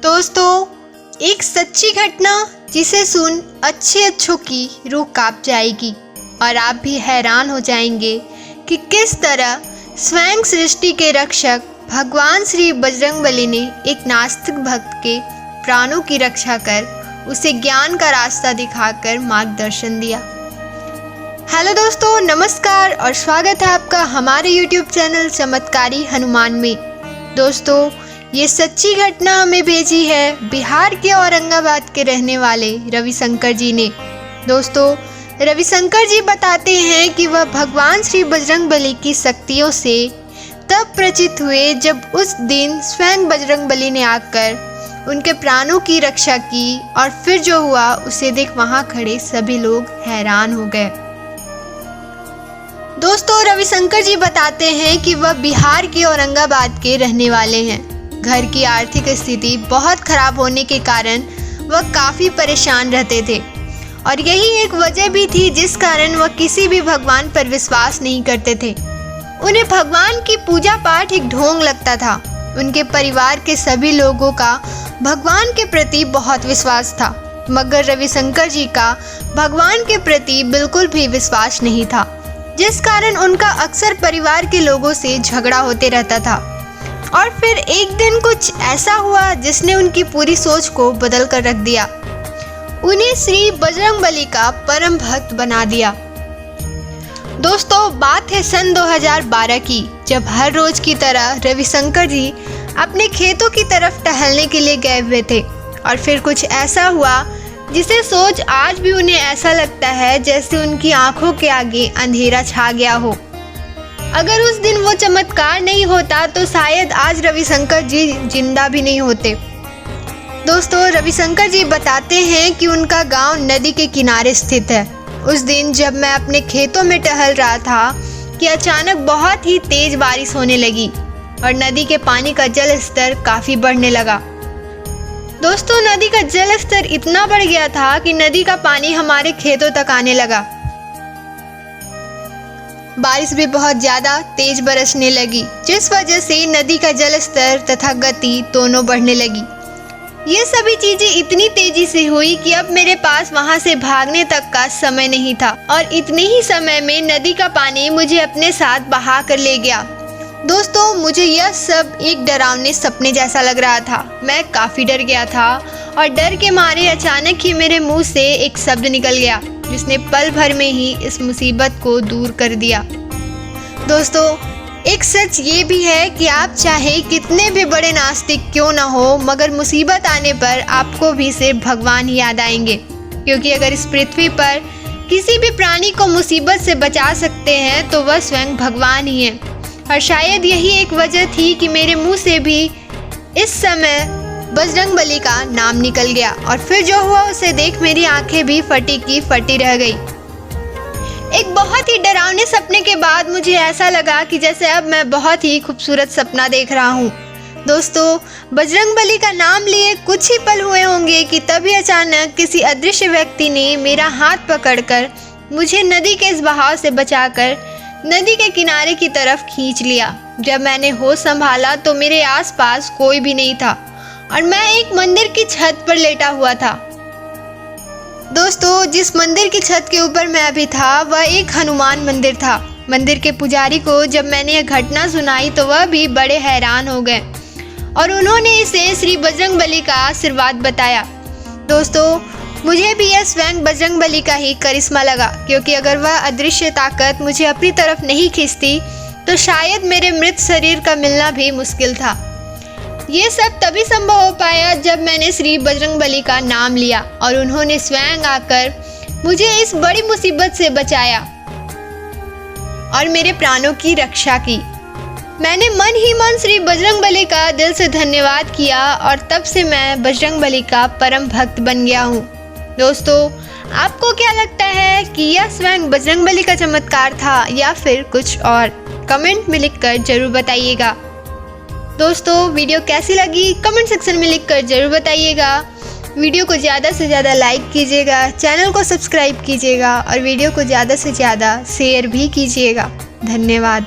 दोस्तों, एक सच्ची घटना जिसे सुन अच्छों की रूह कांप जाएगी और आप भी हैरान हो जाएंगे कि किस तरह स्वयं सृष्टि के रक्षक भगवान श्री बजरंगबली ने एक नास्तिक भक्त के प्राणों की रक्षा कर उसे ज्ञान का रास्ता दिखाकर मार्गदर्शन दिया। हेलो दोस्तों, नमस्कार और स्वागत है आपका हमारे यूट्यूब चैनल चमत्कारी हनुमान में। दोस्तों, ये सच्ची घटना हमें भेजी है बिहार के औरंगाबाद के रहने वाले रविशंकर जी ने। दोस्तों, रविशंकर जी बताते हैं कि वह भगवान श्री बजरंगबली की शक्तियों से तब परिचित हुए जब उस दिन स्वयं बजरंगबली ने आकर उनके प्राणों की रक्षा की और फिर जो हुआ उसे देख वहां खड़े सभी लोग हैरान हो गए। दोस्तों, रविशंकर जी बताते हैं कि वह बिहार के औरंगाबाद के रहने वाले हैं। घर की आर्थिक स्थिति बहुत खराब होने के कारण वह काफ़ी परेशान रहते थे और यही एक वजह भी थी जिस कारण वह किसी भी भगवान पर विश्वास नहीं करते थे। उन्हें भगवान की पूजा पाठ एक ढोंग लगता था। उनके परिवार के सभी लोगों का भगवान के प्रति बहुत विश्वास था, मगर रविशंकर जी का भगवान के प्रति बिल्कुल भी विश्वास नहीं था, जिस कारण उनका अक्सर परिवार के लोगों से झगड़ा होते रहता था। और फिर एक दिन कुछ ऐसा हुआ जिसने उनकी पूरी सोच को बदल कर रख दिया, उन्हें श्री बजरंगबली का परम भक्त बना दिया। दोस्तों, बात है सन 2012 की, जब हर रोज की तरह रविशंकर जी अपने खेतों की तरफ टहलने के लिए गए हुए थे और फिर कुछ ऐसा हुआ जिसे सोच आज भी उन्हें ऐसा लगता है जैसे उनकी आंखों के आगे अंधेरा छा गया हो। अगर उस दिन वो चमत्कार नहीं होता तो शायद आज रविशंकर जी जिंदा भी नहीं होते। दोस्तों, रविशंकर जी बताते हैं कि उनका गांव नदी के किनारे स्थित है। उस दिन जब मैं अपने खेतों में टहल रहा था कि अचानक बहुत ही तेज बारिश होने लगी और नदी के पानी का जल स्तर काफ़ी बढ़ने लगा। दोस्तों, नदी का जल स्तर इतना बढ़ गया था कि नदी का पानी हमारे खेतों तक आने लगा। बारिश भी बहुत ज़्यादा तेज बरसने लगी, जिस वजह से नदी का जल स्तर तथा गति दोनों बढ़ने लगी। ये सभी चीज़ें इतनी तेजी से हुई कि अब मेरे पास वहाँ से भागने तक का समय नहीं था और इतने ही समय में नदी का पानी मुझे अपने साथ बहा कर ले गया। दोस्तों, मुझे यह सब एक डरावने सपने जैसा लग रहा था। मैं काफ़ी डर गया था और डर के मारे अचानक ही मेरे मुंह से एक शब्द निकल गया जिसने पल भर में ही इस मुसीबत को दूर कर दिया। दोस्तों, एक सच ये भी है कि आप चाहे कितने भी बड़े नास्तिक क्यों ना हो, मगर मुसीबत आने पर आपको भी सिर्फ भगवान ही याद आएंगे, क्योंकि अगर इस पृथ्वी पर किसी भी प्राणी को मुसीबत से बचा सकते हैं तो वह स्वयं भगवान ही है। और शायद यही एक वजह थी कि मेरे मुंह से भी इस समय बजरंगबली का नाम निकल गया और फिर जो हुआ उसे देख मेरी आंखें भी फटी की फटी रह गई। एक बहुत ही डरावने सपने के बाद मुझे ऐसा लगा कि जैसे अब मैं बहुत ही खूबसूरत सपना देख रहा हूँ। दोस्तों, बजरंगबली का नाम लिए कुछ ही पल हुए होंगे कि तभी अचानक किसी अदृश्य व्यक्ति ने मेरा हाथ पकड़कर मुझे नदी के इस बहाव से बचाकर नदी के किनारे की तरफ खींच लिया। जब मैंने होश संभाला तो मेरे आसपास कोई भी नहीं था और मैं एक मंदिर की छत पर लेटा हुआ था। दोस्तों, जिस मंदिर की छत के ऊपर मैं अभी था वह एक हनुमान मंदिर था। मंदिर के पुजारी को जब मैंने यह घटना सुनाई तो वह भी बड़े हैरान हो गए और उन्होंने इसे श्री बजरंगबली का आशीर्वाद बताया। दोस्तों, मुझे भी यह स्वयं बजरंगबली का ही करिश्मा लगा, क्योंकि अगर वह अदृश्य ताकत मुझे अपनी तरफ नहीं खींचती तो शायद मेरे मृत शरीर का मिलना भी मुश्किल था। ये सब तभी संभव हो पाया जब मैंने श्री बजरंगबली का नाम लिया और उन्होंने स्वयं आकर मुझे इस बड़ी मुसीबत से बचाया और मेरे प्राणों की रक्षा की। मैंने मन ही मन श्री बजरंगबली का दिल से धन्यवाद किया और तब से मैं बजरंगबली का परम भक्त बन गया हूँ। दोस्तों, आपको क्या लगता है कि यह स्वयं बजरंगबली का चमत्कार था या फिर कुछ और? कमेंट में लिखकर जरूर बताइएगा। दोस्तों, वीडियो कैसी लगी कमेंट सेक्शन में लिखकर जरूर बताइएगा। वीडियो को ज़्यादा से ज़्यादा लाइक कीजिएगा, चैनल को सब्सक्राइब कीजिएगा और वीडियो को ज़्यादा से ज़्यादा शेयर भी कीजिएगा। धन्यवाद।